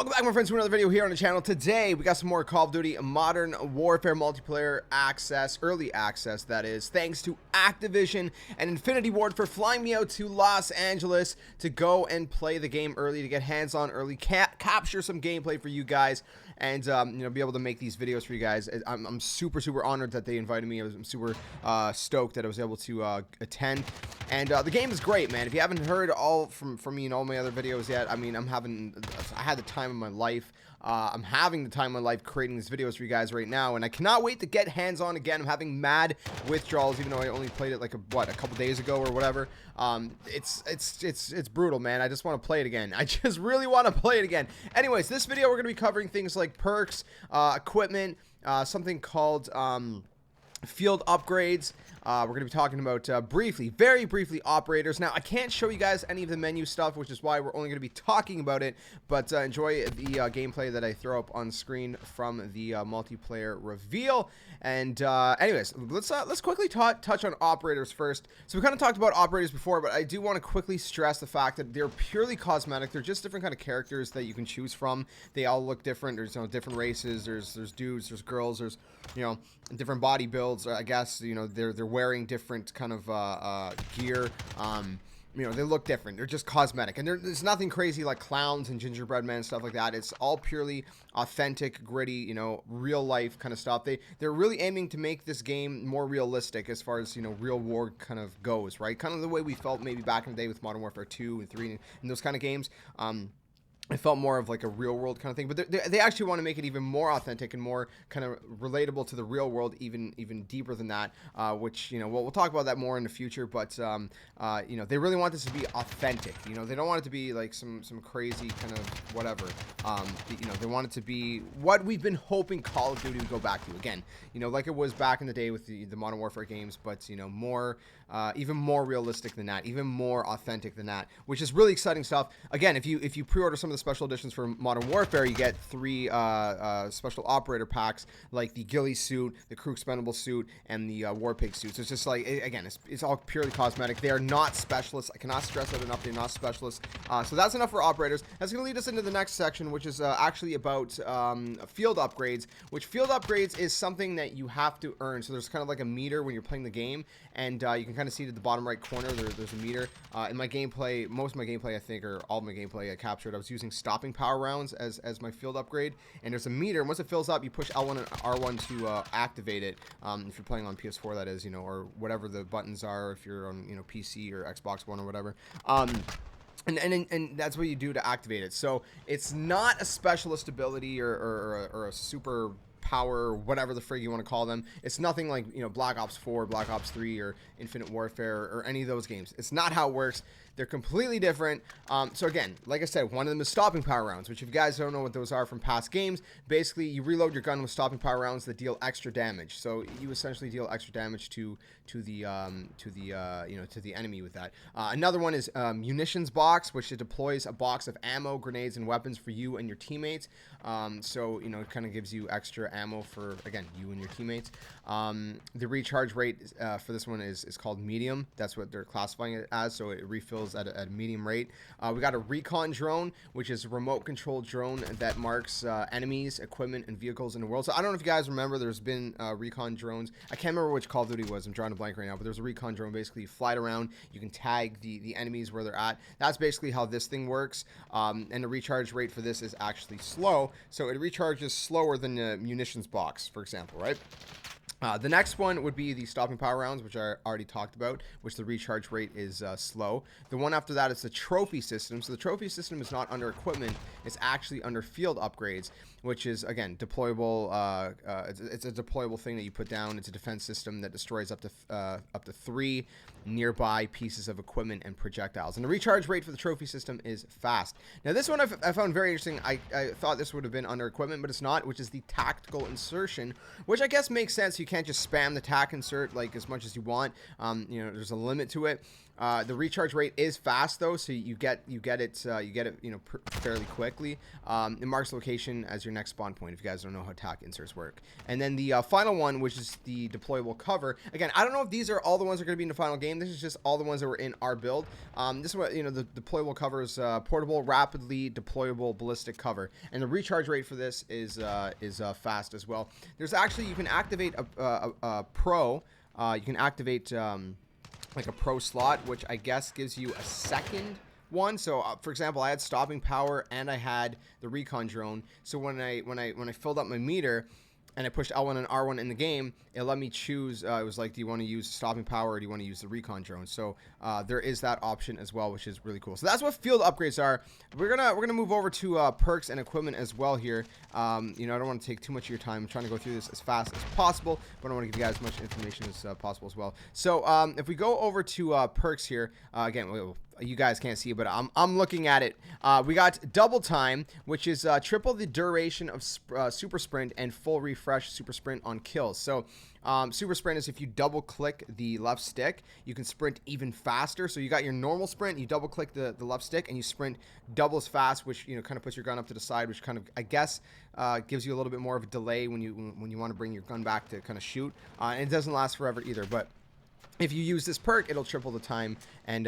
Welcome back, my friends, to another video here on the channel. Today, we got some more Call of Duty Modern Warfare multiplayer access, early access, that is, thanks to Activision and Infinity Ward for flying me out to Los Angeles to go and play the game early, to get hands-on early, capture some gameplay for you guys, and be able to make these videos for you guys. I'm super honored that they invited me. I'm super stoked that I was able to attend, and the game is great, man. If you haven't heard all from me in all my other videos yet, I mean, I had the time of my life. I'm having the time of my life creating these videos for you guys right now, and I cannot wait to get hands-on again. I'm having mad withdrawals, even though I only played it like a couple days ago or whatever. It's brutal, man. I just want to play it again. I just really want to play it again. Anyways, this video we're gonna be covering things like perks, equipment, something called field upgrades. We're going to be talking about very briefly operators. Now, I can't show you guys any of the menu stuff, which is why we're only going to be talking about it, but enjoy the gameplay that I throw up on screen from the multiplayer reveal. And anyways, let's quickly touch on operators first. So we kind of talked about operators before, but I do want to quickly stress the fact that they're purely cosmetic. They're just different kind of characters that you can choose from. They all look different. There's different races. There's dudes. There's girls. There's different body builds. I guess they're wearing different kind of gear. They look different. They're just cosmetic, and there's nothing crazy like clowns and gingerbread men and stuff like that. It's all purely authentic, gritty, real life kind of stuff. They're really aiming to make this game more realistic as far as real war kind of goes, right? Kind of the way we felt maybe back in the day with Modern Warfare 2 and 3 and those kind of games. It felt more of like a real world kind of thing, but they actually want to make it even more authentic and more kind of relatable to the real world, even deeper than that, which, we'll talk about that more in the future, but, they really want this to be authentic. They don't want it to be like some crazy kind of whatever. They want it to be what we've been hoping Call of Duty would go back to again, like it was back in the day with the Modern Warfare games, but, more, even more realistic than that, even more authentic than that, which is really exciting stuff. Again, if you pre-order some of the special editions for Modern Warfare, you get 3 special operator packs, like the ghillie suit, the crew expendable suit, and the war pig suit. So it's just like, again, it's all purely cosmetic. They are not specialists. I cannot stress that enough. They're not specialists. So that's enough for operators. That's going to lead us into the next section, which is actually about field upgrades, which field upgrades is something that you have to earn. So there's kind of like a meter when you're playing the game, and you can kind of see at the bottom right corner, there's a meter. In my gameplay, most of my gameplay, I think, or all of my gameplay I captured, I was using stopping power rounds as my field upgrade, and there's a meter, and once it fills up, you push L1 and R1 to activate it. If you're playing on PS4, that is, or whatever the buttons are, if you're on PC or Xbox One or whatever. And that's what you do to activate it. So it's not a specialist ability or a super power, or whatever the frig you want to call them. It's nothing like Black Ops 4, Black Ops 3, or Infinite Warfare, or any of those games. It's not how it works. They're completely different. So again, like I said, one of them is stopping power rounds, which if you guys don't know what those are from past games, basically you reload your gun with stopping power rounds that deal extra damage. So you essentially deal extra damage to the enemy with that. Another one is munitions box, which it deploys a box of ammo, grenades, and weapons for you and your teammates. So it kind of gives you extra ammo for, again, you and your teammates. The recharge rate for this one is called medium. That's what they're classifying it as, so it refills at a medium rate. We got a recon drone, which is a remote controlled drone that marks enemies, equipment, and vehicles in the world. So I don't know if you guys remember, there's been recon drones. I can't remember which Call of Duty it was. I'm drawing a blank right now, but there's a recon drone. Basically, you fly it around, you can tag the enemies where they're at. That's basically how this thing works. And the recharge rate for this is actually slow, so it recharges slower than the munitions box, for example, right? The next one would be the stopping power rounds, which I already talked about, which the recharge rate is slow. The one after that is the trophy system. So the trophy system is not under equipment, it's actually under field upgrades, which is, again, deployable. It's a deployable thing that you put down. It's a defense system that destroys up to 3 nearby pieces of equipment and projectiles. And the recharge rate for the trophy system is fast. Now this one I found very interesting. I thought this would have been under equipment, but it's not, which is the tactical insertion, which I guess makes sense. You can't just spam the tac insert like as much as you want. There's a limit to it. The recharge rate is fast though, so you get it fairly quickly. It marks location as your next spawn point if you guys don't know how attack inserts work. And then the final one, which is the deployable cover. Again, I don't know if these are all the ones that are going to be in the final game. This is just all the ones that were in our build. This is what the deployable cover is: portable, rapidly deployable ballistic cover, and the recharge rate for this is fast as well. There's actually, you can activate a pro. You can activate like a pro slot, which I guess gives you a second one. So for example, I had stopping power and I had the recon drone. So when I filled up my meter and I pushed L1 and R1 in the game, it let me choose. It was like, do you want to use stopping power or do you want to use the recon drone? So there is that option as well, which is really cool. So that's what field upgrades are. We're gonna move over to perks and equipment as well here. I don't want to take too much of your time. I'm trying to go through this as fast as possible, but I want to give you guys as much information as possible as well. So if we go over to perks here, again, you guys can't see it, but I'm looking at it. We got double time, which is triple the duration of super sprint and full refresh super sprint on kills. So super sprint is if you double click the left stick, you can sprint even faster. So you got your normal sprint, you double click the left stick and you sprint double as fast, which kind of puts your gun up to the side, which kind of, I guess, gives you a little bit more of a delay when you want to bring your gun back to kind of shoot. And it doesn't last forever either, but if you use this perk, it'll triple the time and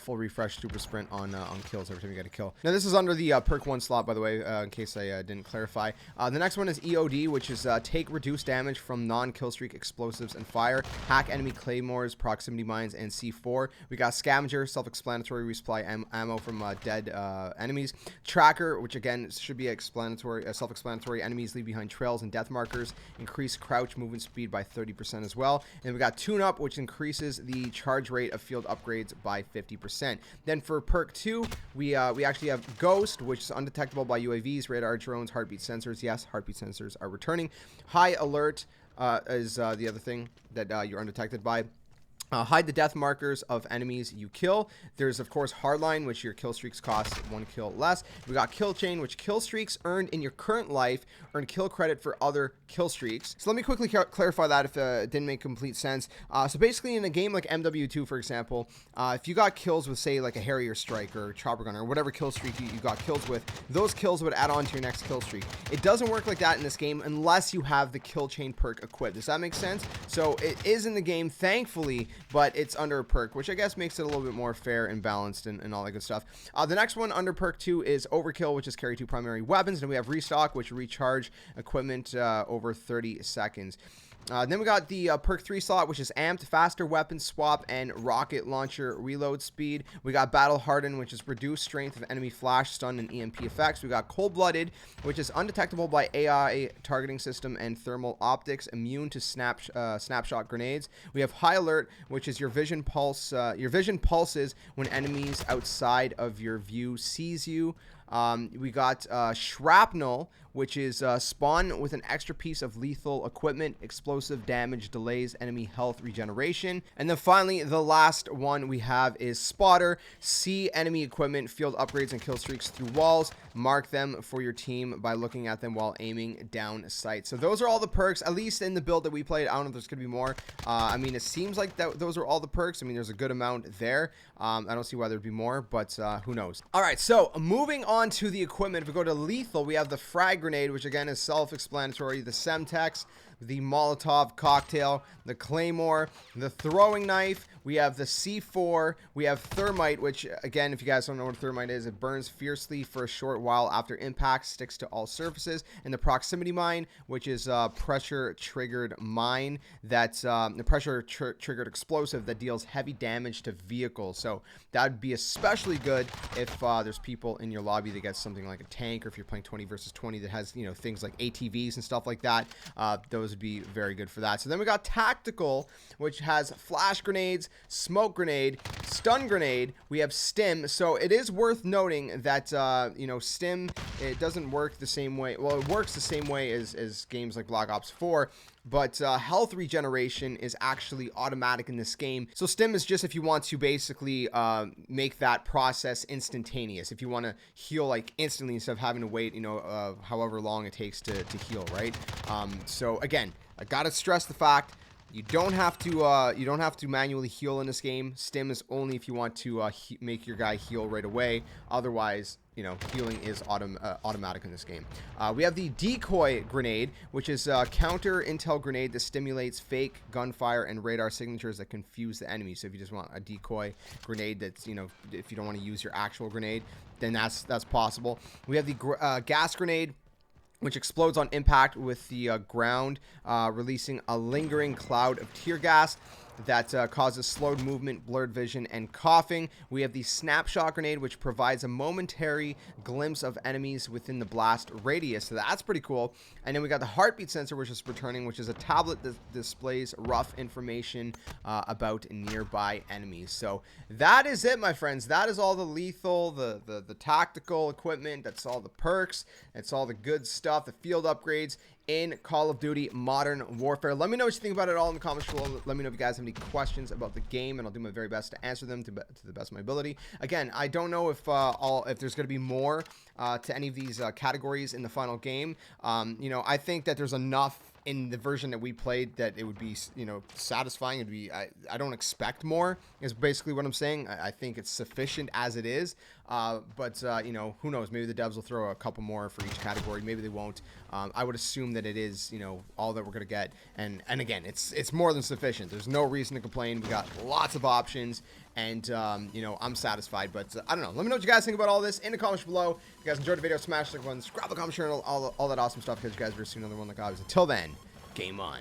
full refresh super sprint on kills every time you get a kill. Now this is under the perk 1 slot, by the way, in case I didn't clarify. The next one is EOD, which is take reduced damage from non-kill streak explosives and fire, hack enemy claymores, proximity mines, and C4. We got scavenger, self-explanatory, resupply ammo from dead enemies. Tracker, which again should be self-explanatory. Enemies leave behind trails and death markers. Increase crouch movement speed by 30% as well. And we got tune up, which increases the charge rate of field upgrades by 50%. Then for perk 2, we actually have Ghost, which is undetectable by UAVs, radar, drones, heartbeat sensors. Yes, heartbeat sensors are returning. High alert is the other thing that you're undetected by. Hide the death markers of enemies you kill. There's, of course, Hardline, which your kill streaks cost 1 kill less. We got Kill Chain, which kill streaks earned in your current life earn kill credit for other kill streaks. So let me quickly clarify that if it didn't make complete sense. So basically in a game like MW2, for example, if you got kills with, say, like a Harrier Strike or Chopper Gun or whatever kill streak you got kills with, those kills would add on to your next kill streak. It doesn't work like that in this game unless you have the Kill Chain perk equipped. Does that make sense? So it is in the game, thankfully, but it's under a perk, which I guess makes it a little bit more fair and balanced and all that good stuff. The next one under perk 2 is Overkill, which is carry 2 primary weapons. And we have Restock, which recharge equipment over 30 seconds. Then we got the perk 3 slot, which is amped, faster weapon swap and rocket launcher reload speed. We got Battle Harden, which is reduced strength of enemy flash, stun, and EMP effects. We got Cold Blooded, which is undetectable by AI targeting system and thermal optics, immune to snapshot grenades. We have High Alert, which is your vision pulses when enemies outside of your view sees you. We got Shrapnel, which is spawn with an extra piece of lethal equipment, explosive damage, delays enemy health regeneration. And then finally, the last one we have is Spotter. See enemy equipment, field upgrades, and kill streaks through walls. Mark them for your team by looking at them while aiming down sight. So those are all the perks, at least in the build that we played. I don't know if there's going to be more. I mean, it seems like those are all the perks. I mean, there's a good amount there. I don't see why there'd be more, but who knows. All right, so moving on to the equipment. If we go to lethal, we have the frag grenade, which again is self-explanatory, the Semtex, the Molotov cocktail, the Claymore, the throwing knife. We have the C4. We have thermite, which again, if you guys don't know what thermite is, it burns fiercely for a short while after impact, sticks to all surfaces. And the proximity mine, which is pressure triggered mine, that's the pressure triggered explosive that deals heavy damage to vehicles. So that'd be especially good if there's people in your lobby that get something like a tank, or if you're playing 20 versus 20 that has, things like ATVs and stuff like that. Those would be very good for that. So then we got tactical, which has flash grenades, smoke grenade, stun grenade. We have stim. So it is worth noting that stim, it doesn't work the same way. Well, it works the same way as games like Black Ops 4, but health regeneration is actually automatic in this game. So stim is just if you want to basically make that process instantaneous, if you want to heal like instantly instead of having to wait however long it takes to heal, right? So again, I gotta stress the fact You don't have to manually heal in this game. Stim is only if you want to make your guy heal right away. Otherwise, you know, healing is automatic in this game. We have the decoy grenade, which is a counter intel grenade that stimulates fake gunfire and radar signatures that confuse the enemy. So if you just want a decoy grenade that's, you know, if you don't want to use your actual grenade, then that's possible. We have the gas grenade, which explodes on impact with the ground, releasing a lingering cloud of tear gas that causes slowed movement, blurred vision, and coughing. We have the snapshot grenade, which provides a momentary glimpse of enemies within the blast radius. So that's pretty cool. And then we got the heartbeat sensor, which is returning, which is a tablet that displays rough information about nearby enemies. So that is it, my friends. That is all the lethal, the tactical equipment. That's all the perks. That's all the good stuff, the field upgrades in Call of Duty Modern Warfare. Let me know what you think about it all in the comments below. Let me know if you guys have any questions about the game, and I'll do my very best to answer them to the best of my ability. Again, I don't know if there's going to be more to any of these categories in the final game. You know, I think that there's enough in the version that we played that it would be, you know, satisfying. It'd be, I don't expect more, is basically what I'm saying. I think it's sufficient as it is. But you know, who knows? Maybe the devs will throw a couple more for each category. Maybe they won't. I would assume that it is, you know, all that we're gonna get. And again, it's more than sufficient. There's no reason to complain. We got lots of options, and you know, I'm satisfied. But I don't know. Let me know what you guys think about all this in the comments below. If you guys enjoyed the video, smash the like button, subscribe, comment, share, and all that awesome stuff. Because you guys will see another one like always. Until then, game on.